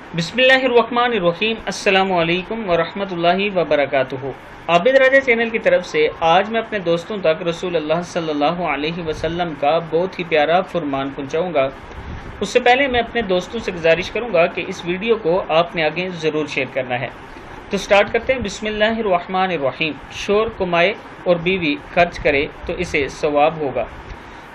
बिस्मिल्लाहिर्रहमानिर्रहीम। अस्सलामु अलैकुम वरहमतुल्लाहि वबरकातुहू। आबिdraja चैनल की तरफ से आज मैं अपने दोस्तों तक रसूल अल्लाह सल्लल्लाहु अलैहि वसल्लम का बहुत ही प्यारा फरमान पहुंचाऊंगा। उससे पहले मैं अपने दोस्तों से गुजारिश करूंगा कि इस वीडियो को आपने आगे ज़रूर शेयर करना है। तो स्टार्ट करते हैं। बिस्मिल्लाहिर्रहमानिर्रहीम। शोर कमाए और बीवी खर्च करे तो इसे सवाब होगा।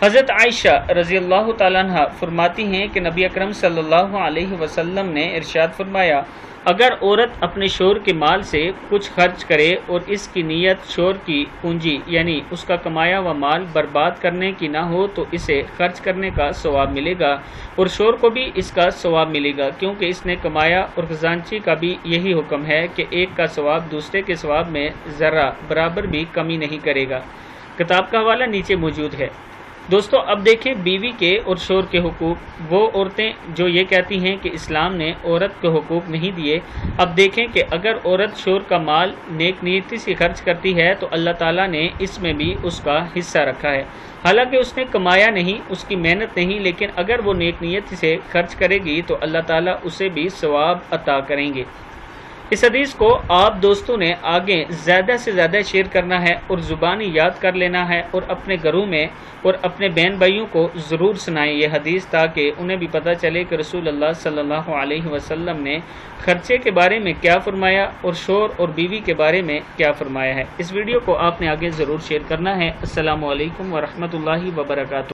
हज़रत आयशा रज़ी अल्लाह ताला अन्हा फरमाती हैं कि नबी अकरम सल्लल्लाहु अलैहि वसल्लम ने इरशाद फरमाया, अगर औरत अपने शोर के माल से कुछ खर्च करे और इसकी नीयत शोर की पूंजी यानी उसका कमाया हुआ माल बर्बाद करने की ना हो तो इसे खर्च करने का सवाब मिलेगा और शोर को भी इसका सवाब मिलेगा, क्योंकि इसने कमाया और खजांची का भी यही हुक्म है कि एक का सवाब दूसरे के सवाब में ज़रा बराबर भी कमी नहीं करेगा। किताब का हवाला नीचे मौजूद है। दोस्तों, अब देखें बीवी के और शोर के हुकूक। वो औरतें जो ये कहती हैं कि इस्लाम ने औरत को हुकूक नहीं दिए, अब देखें कि अगर औरत शोर का माल नेक नीयती से खर्च करती है तो अल्लाह ताला ने इसमें भी उसका हिस्सा रखा है। हालांकि उसने कमाया नहीं, उसकी मेहनत नहीं, लेकिन अगर वो नेक नीयत से खर्च करेगी तो अल्लाह ताला उसे भी सवाब अता करेंगे। इस हदीस को आप दोस्तों ने आगे ज़्यादा से ज़्यादा शेयर करना है और ज़ुबानी याद कर लेना है और अपने घरों में और अपने बहन भाइयों को ज़रूर सुनाएं ये हदीस, ताकि उन्हें भी पता चले कि रसूल अल्लाह सल्लल्लाहु अलैहि वसल्लम ने खर्चे के बारे में क्या फरमाया और शोर और बीवी के बारे में क्या फरमाया है। इस वीडियो को आपने आगे ज़रूर शेयर करना है। अस्सलामु अलैकुम वरहमतुल्लाहि वबरकातुहू।